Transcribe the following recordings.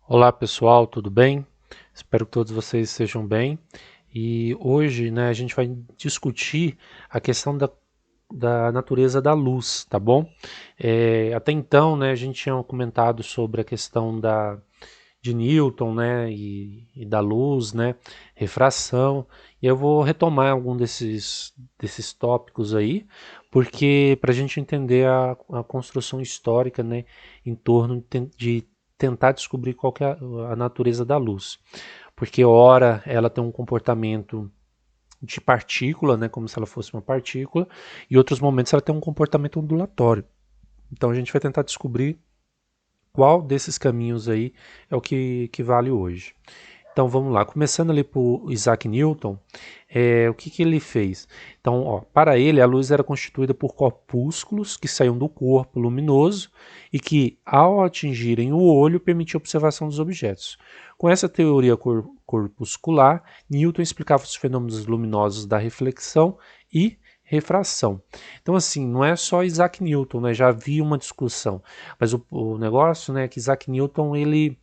Olá pessoal, tudo bem? Espero que todos vocês estejam bem. E hoje, a gente vai discutir a questão da natureza da luz, tá bom? Até então, a gente tinha comentado sobre a questão de Newton, e da luz, refração. E eu vou retomar algum desses tópicos aí, porque para a gente entender a construção histórica, em torno de tentar descobrir qual que é a natureza da luz. Porque ora ela tem um comportamento de partícula, como se ela fosse uma partícula, e em outros momentos ela tem um comportamento ondulatório. Então a gente vai tentar descobrir qual desses caminhos aí é o que vale hoje. Então vamos lá, começando ali por Isaac Newton, o que ele fez? Então, para ele, a luz era constituída por corpúsculos que saíam do corpo luminoso e que, ao atingirem o olho, permitiam a observação dos objetos. Com essa teoria corpuscular, Newton explicava os fenômenos luminosos da reflexão e refração. Então, assim, não é só Isaac Newton, já havia uma discussão, mas o negócio, é que Isaac Newton, ele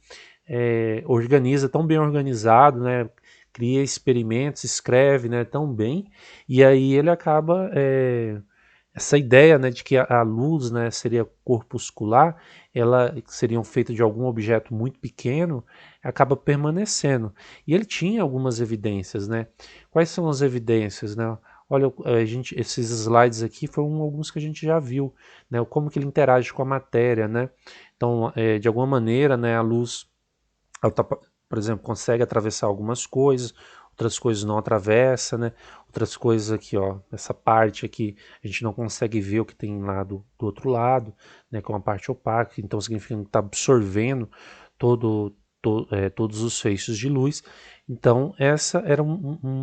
organiza tão bem organizado, cria experimentos, escreve, tão bem, e aí ele acaba essa ideia, de que a luz, seria corpuscular, ela seria feita de algum objeto muito pequeno, acaba permanecendo. E ele tinha algumas evidências, Quais são as evidências, Olha, esses slides aqui foram alguns que a gente já viu, Como que ele interage com a matéria, Então, de alguma maneira, a luz ela tá, por exemplo, consegue atravessar algumas coisas, outras coisas não atravessa, Outras coisas aqui, ó, essa parte aqui, a gente não consegue ver o que tem lá do outro lado, que é uma parte opaca, então significa que está absorvendo todos os feixes de luz. Então, essa era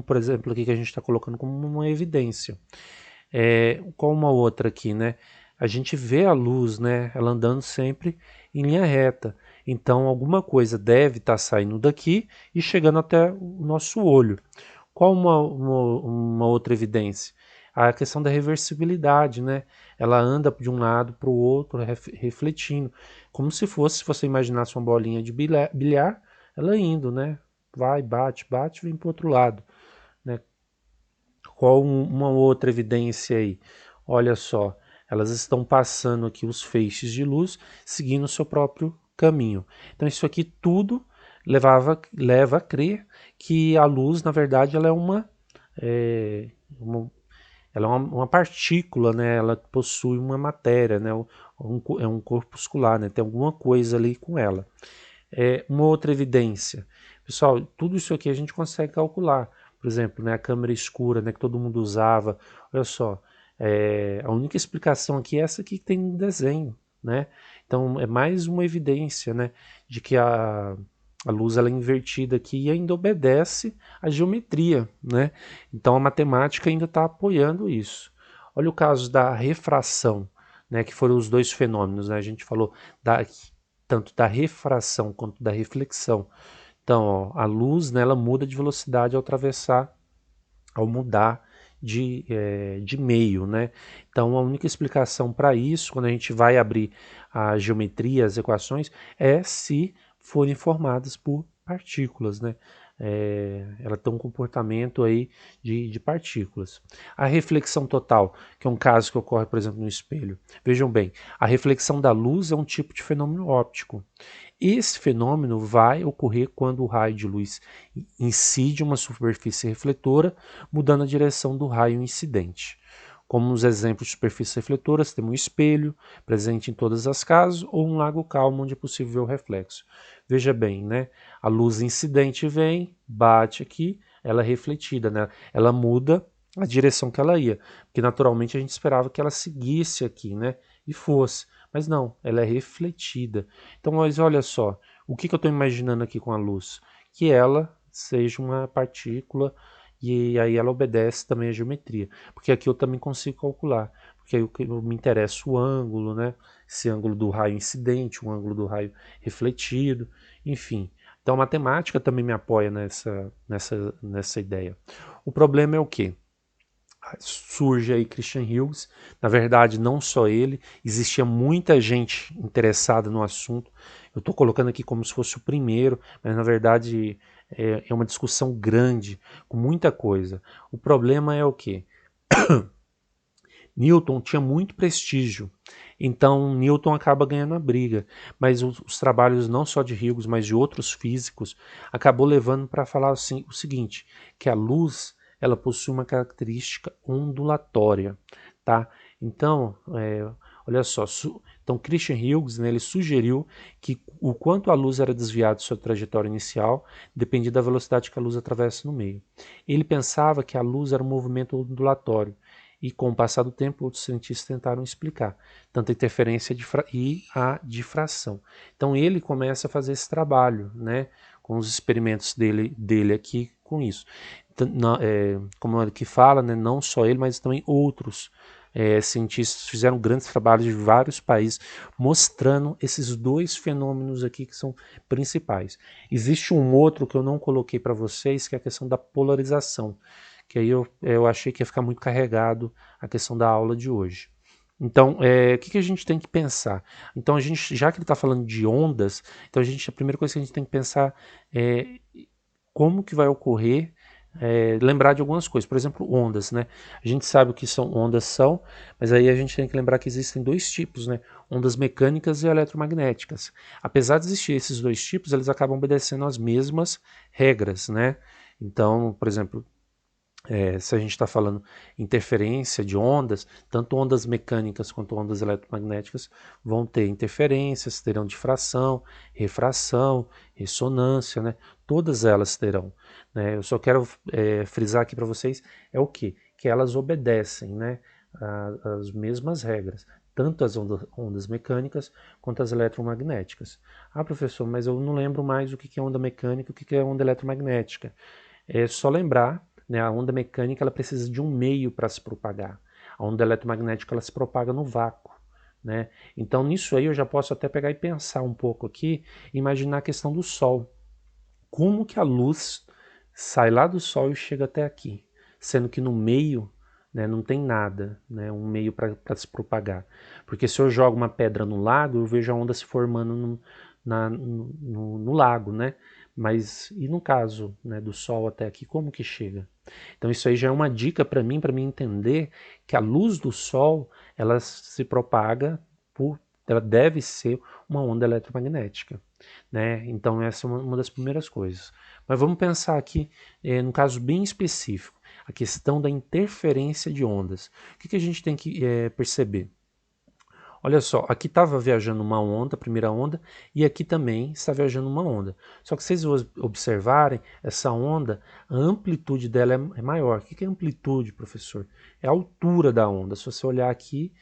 por exemplo, aqui que a gente está colocando como uma evidência. Qual uma outra aqui, A gente vê a luz, ela andando sempre em linha reta. Então, alguma coisa deve estar saindo daqui e chegando até o nosso olho. Qual uma outra evidência? A questão da reversibilidade, Ela anda de um lado para o outro, refletindo. Como se fosse, se você imaginasse uma bolinha de bilhar, ela indo, Vai, bate, bate, vem para o outro lado, né? Qual uma outra evidência aí? Olha só, elas estão passando aqui os feixes de luz, seguindo o seu próprio caminho. Então isso aqui tudo leva a crer que a luz, na verdade, ela é é, uma ela é uma partícula, Ela possui uma matéria, É um corpuscular, Tem alguma coisa ali com ela. Uma outra evidência. Pessoal, tudo isso aqui a gente consegue calcular. Por exemplo, a câmera escura, que todo mundo usava. Olha só, a única explicação aqui é essa aqui que tem no desenho, Então é mais uma evidência, de que a luz ela é invertida aqui e ainda obedece à geometria, Então a matemática ainda está apoiando isso. Olha o caso da refração, que foram os dois fenômenos, A gente falou tanto da refração quanto da reflexão. Então, ó, a luz, ela muda de velocidade ao atravessar, ao mudar de meio, Então, a única explicação para isso, quando a gente vai abrir a geometria, as equações, é se forem formadas por partículas, ela tem um comportamento aí de partículas. A reflexão total, que é um caso que ocorre, por exemplo, no espelho. Vejam bem, a reflexão da luz é um tipo de fenômeno óptico. Esse fenômeno vai ocorrer quando o raio de luz incide uma superfície refletora, mudando a direção do raio incidente. Como nos exemplos de superfícies refletoras, temos um espelho presente em todas as casas ou um lago calmo onde é possível ver o reflexo. Veja bem, A luz incidente vem, bate aqui, ela é refletida, Ela muda a direção que ela ia, porque naturalmente a gente esperava que ela seguisse aqui, E fosse, mas não, ela é refletida. Então, mas olha só, o que eu estou imaginando aqui com a luz? Que ela seja uma partícula e aí ela obedece também à geometria, porque aqui eu também consigo calcular, porque aí me interessa o ângulo, Esse ângulo do raio incidente, o ângulo do raio refletido, enfim. Então a matemática também me apoia nessa ideia. O problema é o quê? surge aí Christian Hughes. Na verdade, não só ele, existia muita gente interessada no assunto. Eu estou colocando aqui como se fosse o primeiro, mas na verdade é uma discussão grande, com muita coisa. O problema é o quê? Newton tinha muito prestígio, então Newton acaba ganhando a briga, mas os trabalhos não só de Hughes, mas de outros físicos, acabou levando para falar assim, o seguinte, que a luz ela possui uma característica ondulatória, tá? Então, olha só, então Christian Hughes, né, ele sugeriu que o quanto a luz era desviada de sua trajetória inicial dependia da velocidade que a luz atravessa no meio. Ele pensava que a luz era um movimento ondulatório, e com o passar do tempo, outros cientistas tentaram explicar tanto a interferência e a difração. Então ele começa a fazer esse trabalho, né, com os experimentos dele aqui com isso. Então, como ele que fala, né, não só ele, mas também outros cientistas fizeram grandes trabalhos de vários países mostrando esses dois fenômenos aqui que são principais. Existe um outro que eu não coloquei para vocês, que é a questão da polarização, que aí eu achei que ia ficar muito carregado a questão da aula de hoje. Então, o que a gente tem que pensar? Então, a gente, já que ele está falando de ondas, então a primeira coisa que a gente tem que pensar é como que vai ocorrer, lembrar de algumas coisas. Por exemplo, ondas, né? A gente sabe o que são ondas mas aí a gente tem que lembrar que existem dois tipos, né? Ondas mecânicas e eletromagnéticas. Apesar de existir esses dois tipos, eles acabam obedecendo às mesmas regras, né? Então, por exemplo, se a gente está falando interferência de ondas, tanto ondas mecânicas quanto ondas eletromagnéticas vão ter interferências, terão difração, refração, ressonância, né? Todas elas terão. Né? Eu só quero frisar aqui para vocês é o quê? Que elas obedecem, né, as mesmas regras, tanto as ondas mecânicas quanto as eletromagnéticas. Ah, professor, mas eu não lembro mais o que é onda mecânica e o que é onda eletromagnética. É só lembrar, né, a onda mecânica ela precisa de um meio para se propagar. A onda eletromagnética ela se propaga no vácuo. Né? Então, nisso aí eu já posso até pegar e pensar um pouco aqui, imaginar a questão do Sol. Como que a luz sai lá do Sol e chega até aqui? Sendo que no meio, né, não tem nada, né, um meio para se propagar. Porque se eu jogo uma pedra no lago, eu vejo a onda se formando no lago, né? Mas e no caso, né, do Sol até aqui, como que chega? Então isso aí já é uma dica para mim entender que a luz do Sol ela se propaga ela deve ser uma onda eletromagnética, né? Então essa é uma das primeiras coisas. Mas vamos pensar aqui num caso bem específico, a questão da interferência de ondas. O que a gente tem que perceber? Olha só, aqui estava viajando uma onda, a primeira onda, e aqui também está viajando uma onda. Só que se vocês observarem, essa onda, a amplitude dela é maior. O que é amplitude, professor? É a altura da onda. Se você olhar aqui,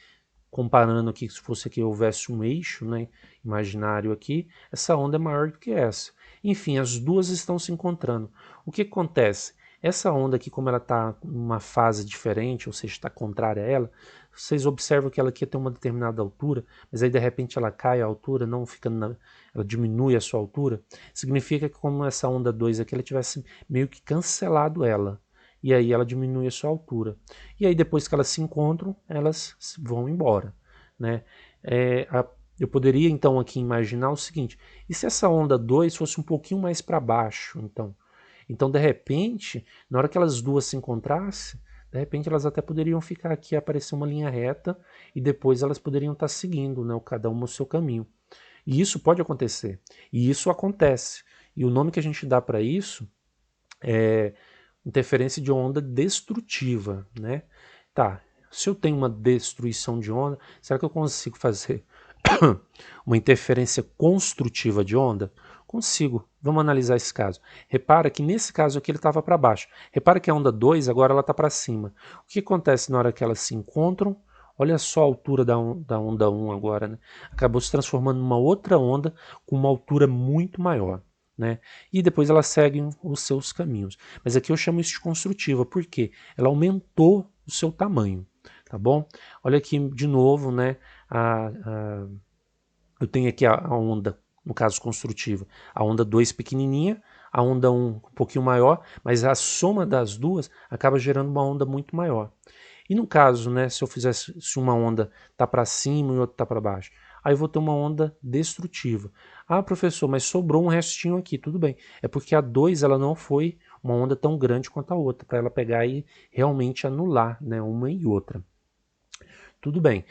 comparando aqui, se fosse aqui houvesse um eixo, né, imaginário aqui, essa onda é maior do que essa. Enfim, as duas estão se encontrando. O que acontece? Essa onda aqui, como ela está em uma fase diferente, ou seja, está contrária a ela, vocês observam que ela aqui tem uma determinada altura, mas aí de repente ela cai a altura, não fica ela diminui a sua altura, significa que como essa onda 2 aqui, ela tivesse meio que cancelado ela, e aí ela diminui a sua altura. E aí depois que elas se encontram, elas vão embora, né? Eu poderia então aqui imaginar o seguinte, e se essa onda 2 fosse um pouquinho mais para baixo, então? Então, de repente, na hora que elas duas se encontrassem, de repente elas até poderiam ficar aqui, aparecer uma linha reta, e depois elas poderiam estar seguindo, né, cada uma o seu caminho. E isso pode acontecer. E isso acontece. E o nome que a gente dá para isso é interferência de onda destrutiva, né? Tá, se eu tenho uma destruição de onda, será que eu consigo fazer uma interferência construtiva de onda? Consigo. Vamos analisar esse caso. Repara que nesse caso aqui ele estava para baixo. Repara que a onda 2 agora ela está para cima. O que acontece na hora que elas se encontram? Olha só a altura da onda 1 agora, né? Acabou se transformando numa outra onda com uma altura muito maior. Né? E depois elas seguem os seus caminhos. Mas aqui eu chamo isso de construtiva, porque ela aumentou o seu tamanho, tá bom? Olha aqui de novo, né? Eu tenho aqui a onda, no caso construtiva, a onda 2 pequenininha, a onda 1 um pouquinho maior, mas a soma das duas acaba gerando uma onda muito maior. E no caso, né, se eu fizesse, se uma onda está para cima e outra está para baixo, aí eu vou ter uma onda destrutiva. Ah, professor, mas sobrou um restinho aqui, tudo bem. É porque a 2 ela não foi uma onda tão grande quanto a outra, para ela pegar e realmente anular, né, uma e outra. Tudo bem.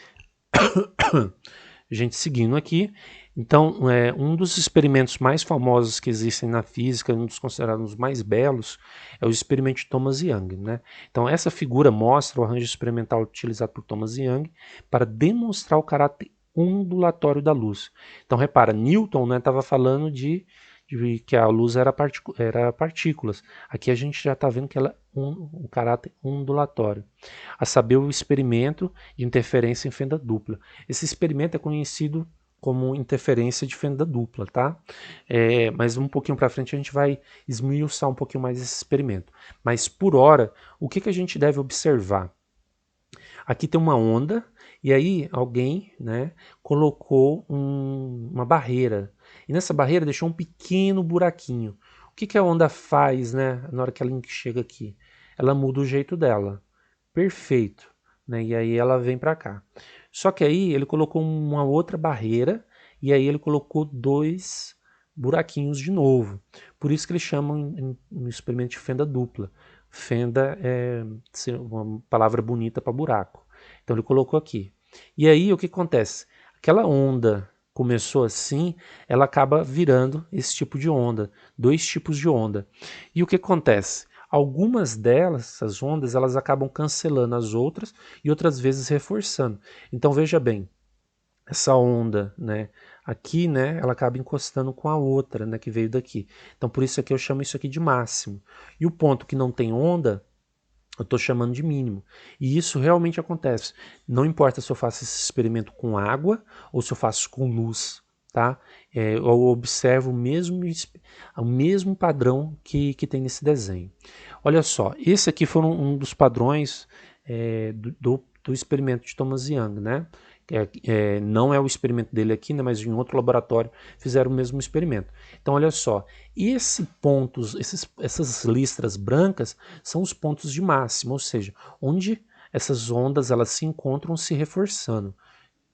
Gente, seguindo aqui, então, um dos experimentos mais famosos que existem na física, um dos considerados mais belos, é o experimento de Thomas Young, né? Então, essa figura mostra o arranjo experimental utilizado por Thomas Young para demonstrar o caráter ondulatório da luz. Então, repara, Newton estava falando de que a luz era partículas. Aqui a gente já está vendo que ela é um caráter ondulatório. A saber, o experimento de interferência em fenda dupla. Esse experimento é conhecido como interferência de fenda dupla, tá? Mas um pouquinho para frente a gente vai esmiuçar um pouquinho mais esse experimento. Mas por hora, o que a gente deve observar? Aqui tem uma onda e aí alguém, né, colocou uma barreira. E nessa barreira deixou um pequeno buraquinho. O que a onda faz, né, na hora que ela chega aqui? Ela muda o jeito dela. Perfeito. Né? E aí ela vem para cá. Só que aí ele colocou uma outra barreira e aí ele colocou 2 buraquinhos de novo. Por isso que eles chamam no experimento de fenda dupla. Fenda é uma palavra bonita para buraco. Então ele colocou aqui. E aí o que acontece? Aquela onda começou assim, ela acaba virando esse tipo de onda, 2 tipos de onda. E o que acontece? Algumas delas, essas ondas, elas acabam cancelando as outras e outras vezes reforçando. Então veja bem, essa onda, né, aqui, né, ela acaba encostando com a outra, né, que veio daqui. Então por isso aqui eu chamo isso aqui de máximo. E o ponto que não tem onda, eu estou chamando de mínimo. E isso realmente acontece. Não importa se eu faço esse experimento com água ou se eu faço com luz, tá? Eu observo o mesmo padrão que tem nesse desenho. Olha só, esse aqui foi um dos padrões do experimento de Thomas Young, né? Não é o experimento dele aqui, né, mas em outro laboratório fizeram o mesmo experimento. Então, olha só, essas listras brancas são os pontos de máximo, ou seja, onde essas ondas elas se encontram se reforçando.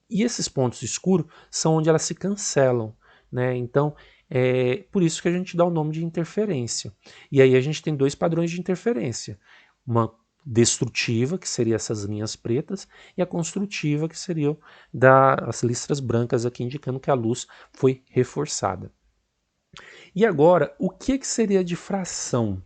E esses pontos escuros são onde elas se cancelam, né? Então, é por isso que a gente dá o nome de interferência. E aí a gente tem 2 padrões de interferência. Uma destrutiva, que seria essas linhas pretas, e a construtiva, que seriam as listras brancas aqui, indicando que a luz foi reforçada. E agora, o que seria difração?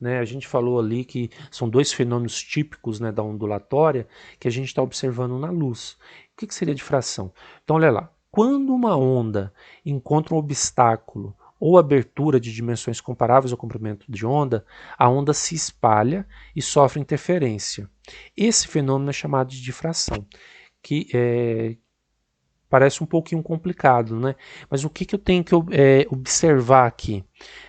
Né, a gente falou ali que são 2 fenômenos típicos, né, da ondulatória que a gente está observando na luz. O que seria difração? Então, olha lá. Quando uma onda encontra um obstáculo ou abertura de dimensões comparáveis ao comprimento de onda, a onda se espalha e sofre interferência. Esse fenômeno é chamado de difração, que parece um pouquinho complicado, né? Mas o que eu tenho que observar aqui?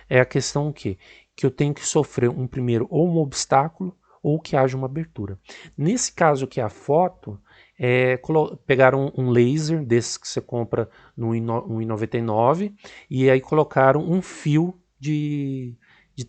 É a questão o quê? Que eu tenho que sofrer primeiro ou um obstáculo ou que haja uma abertura. Nesse caso aqui, a foto, pegaram um laser desses que você compra no 1,99 e aí colocaram um fio de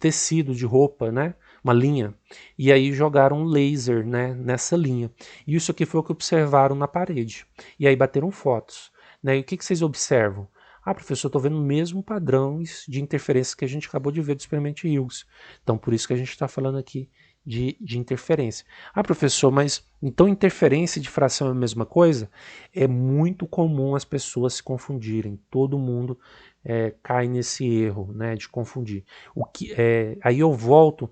tecido, de roupa, né? Uma linha. E aí jogaram um laser, né, nessa linha. E isso aqui foi o que observaram na parede. E aí bateram fotos. Né? E o que vocês observam? Ah, professor, eu estou vendo o mesmo padrões de interferência que a gente acabou de ver do experimento Hughes. Então, por isso que a gente está falando aqui de interferência. Ah, professor, mas então interferência e difração é a mesma coisa? É muito comum as pessoas se confundirem. Todo mundo cai nesse erro, né, de confundir. Aí eu volto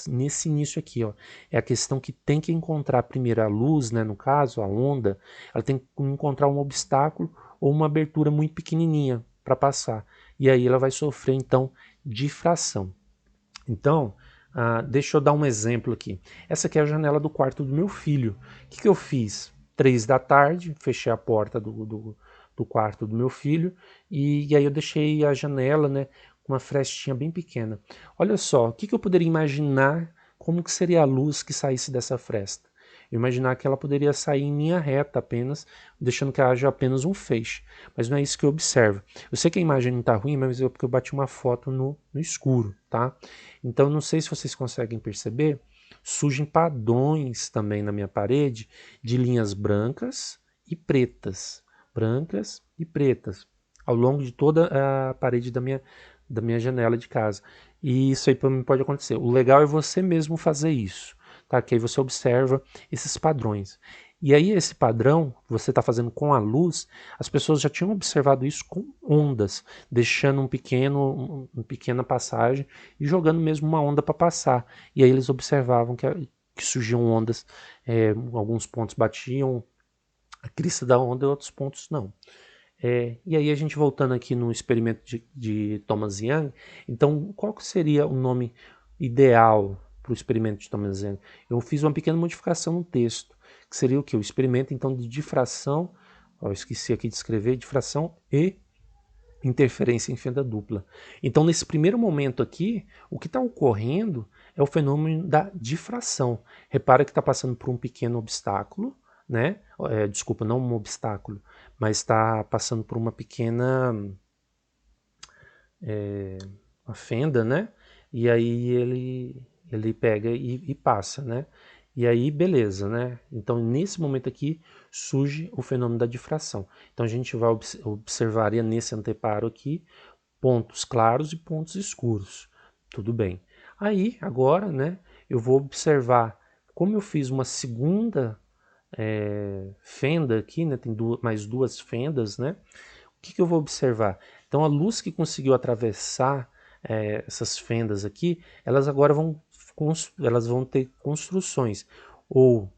nesse início aqui, ó. É a questão que tem que encontrar primeiro a luz, né, no caso, a onda, ela tem que encontrar um obstáculo ou uma abertura muito pequenininha para passar. E aí ela vai sofrer, então, difração. Então, deixa eu dar um exemplo aqui. Essa aqui é a janela do quarto do meu filho. O que eu fiz? 3 da tarde, fechei a porta do quarto do meu filho e aí eu deixei a janela, né, com uma frestinha bem pequena. Olha só, o que eu poderia imaginar como que seria a luz que saísse dessa fresta? imaginar que ela poderia sair em linha reta apenas, deixando que haja apenas um feixe. Mas não é isso que eu observo. Eu sei que a imagem não está ruim, mas é porque eu bati uma foto no escuro, tá? Então não sei se vocês conseguem perceber, surgem padrões também na minha parede de linhas brancas e pretas. Brancas e pretas, ao longo de toda a parede da minha janela de casa. E isso aí para mim pode acontecer. O legal é você mesmo fazer isso, tá? Que aí você observa esses padrões. E aí esse padrão, você está fazendo com a luz, as pessoas já tinham observado isso com ondas, deixando uma pequena passagem e jogando mesmo uma onda para passar. E aí eles observavam que surgiam ondas, alguns pontos batiam a crista da onda e outros pontos não. E aí a gente voltando aqui no experimento de Thomas Young, então qual que seria o nome ideal para o experimento de Thomas Young? Eu fiz uma pequena modificação no texto, que seria o que? O experimento então de difração, eu esqueci aqui de escrever, difração e interferência em fenda dupla. Então nesse primeiro momento aqui, o que está ocorrendo é o fenômeno da difração. Repara que está passando por um pequeno obstáculo, né? Desculpa, não um obstáculo, mas está passando por uma pequena uma fenda, né? E aí ele pega e passa, né? E aí, beleza, né? Então, nesse momento aqui, surge o fenômeno da difração. Então, a gente vai observaria nesse anteparo aqui pontos claros e pontos escuros. Tudo bem. Aí, agora, né? Eu vou observar como eu fiz uma segunda fenda aqui, né? Tem mais duas fendas, né? O que eu vou observar? Então a luz que conseguiu atravessar essas fendas aqui, elas agora vão ter construções, ou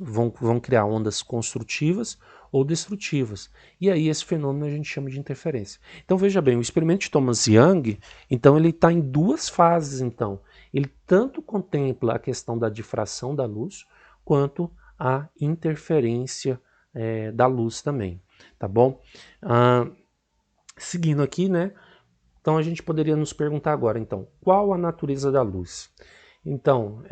vão criar ondas construtivas ou destrutivas. E aí esse fenômeno a gente chama de interferência. Então veja bem, o experimento de Thomas Young, então ele está em duas fases. Então ele tanto contempla a questão da difração da luz, quanto a interferência da luz também, tá bom? Seguindo aqui, né? Então a gente poderia nos perguntar agora, então, qual a natureza da luz? Então,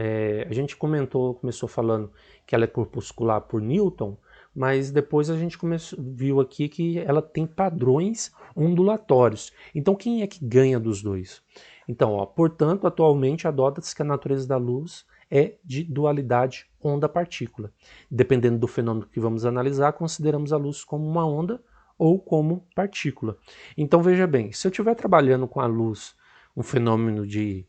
a gente começou falando que ela é corpuscular por Newton, mas depois a gente viu aqui que ela tem padrões ondulatórios. Então, quem é que ganha dos dois? Então, portanto, atualmente adota-se que a natureza da luz é de dualidade onda-partícula. Dependendo do fenômeno que vamos analisar, consideramos a luz como uma onda ou como partícula. Então veja bem, se eu estiver trabalhando com a luz, um fenômeno de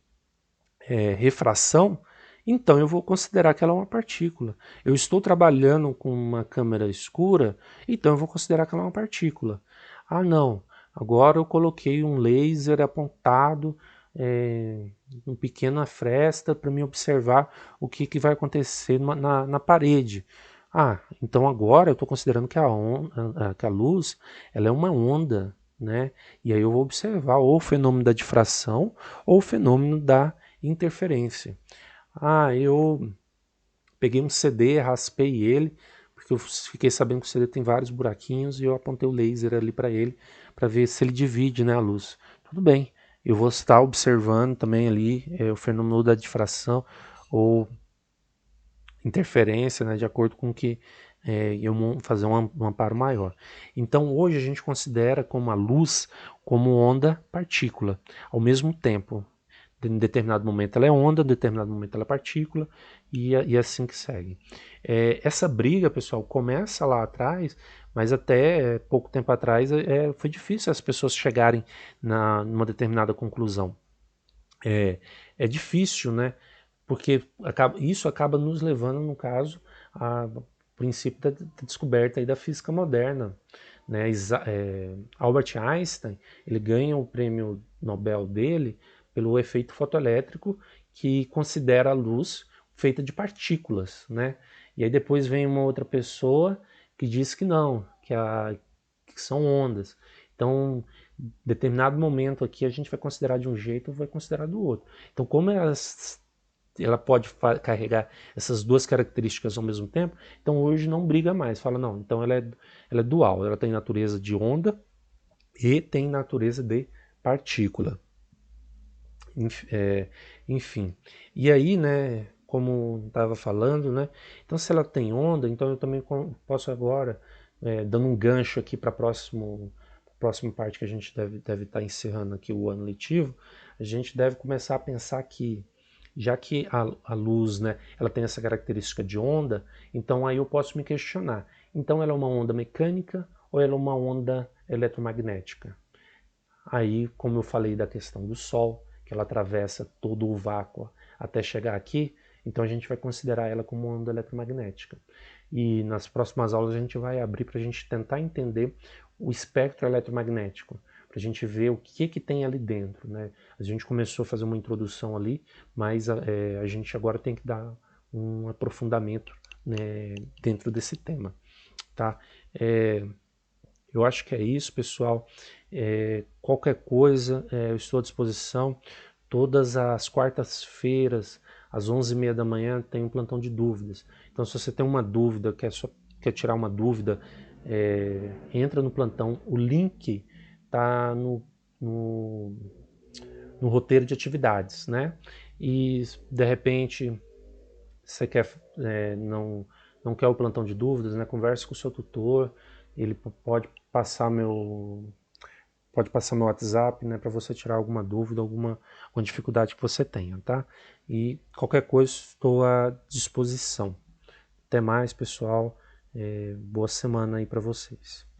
refração, então eu vou considerar que ela é uma partícula. Eu estou trabalhando com uma câmera escura, então eu vou considerar que ela é uma partícula. Ah não, agora eu coloquei um laser apontado uma pequena fresta para me observar o que vai acontecer na parede. Ah, então agora eu estou considerando que que a luz ela é uma onda, né? E aí eu vou observar ou o fenômeno da difração ou o fenômeno da interferência. Ah, eu peguei um CD, raspei ele, porque eu fiquei sabendo que o CD tem vários buraquinhos e eu apontei o laser ali para ele, para ver se ele divide, né, a luz. Tudo bem, eu vou estar observando também ali o fenômeno da difração ou interferência, né, de acordo com que eu fazer um amparo maior. Então hoje a gente considera como a luz como onda-partícula. Ao mesmo tempo, em determinado momento ela é onda, em determinado momento ela é partícula, e assim que segue. Essa briga, pessoal, começa lá atrás, mas até pouco tempo atrás foi difícil as pessoas chegarem numa determinada conclusão. É difícil, né? Porque isso acaba nos levando, no caso, ao princípio da descoberta aí da física moderna. Né? Albert Einstein ele ganha o prêmio Nobel dele pelo efeito fotoelétrico, que considera a luz feita de partículas. Né? E aí depois vem uma outra pessoa que diz que não, que são ondas. Então, em determinado momento aqui a gente vai considerar de um jeito ou vai considerar do outro. Então, como ela pode carregar essas duas características ao mesmo tempo, então hoje não briga mais, fala não, então ela é dual, ela tem natureza de onda e tem natureza de partícula. Enfim, e aí, né, como estava falando, né? Então, se ela tem onda, então eu também posso agora, dando um gancho aqui para a próxima parte que a gente deve estar encerrando aqui o ano letivo, a gente deve começar a pensar que, já que a luz, né, ela tem essa característica de onda, então aí eu posso me questionar. Então ela é uma onda mecânica ou ela é uma onda eletromagnética? Aí, como eu falei da questão do Sol, que ela atravessa todo o vácuo até chegar aqui, então a gente vai considerar ela como uma onda eletromagnética. E nas próximas aulas a gente vai abrir para a gente tentar entender o espectro eletromagnético, para a gente ver o que tem ali dentro, né? A gente começou a fazer uma introdução ali, mas a gente agora tem que dar um aprofundamento, né, dentro desse tema, tá? Eu acho que é isso, pessoal. Qualquer coisa, eu estou à disposição. Todas as quartas-feiras, às 11h30 da manhã, tem um plantão de dúvidas. Então, se você tem uma dúvida, quer tirar uma dúvida, entra no plantão. O link está no, no roteiro de atividades, né? E, de repente, você não quer o plantão de dúvidas, né? Converse com o seu tutor, ele pode passar meu WhatsApp, né, para você tirar alguma dúvida, alguma dificuldade que você tenha, tá? E qualquer coisa estou à disposição. Até mais, pessoal. Boa semana aí para vocês.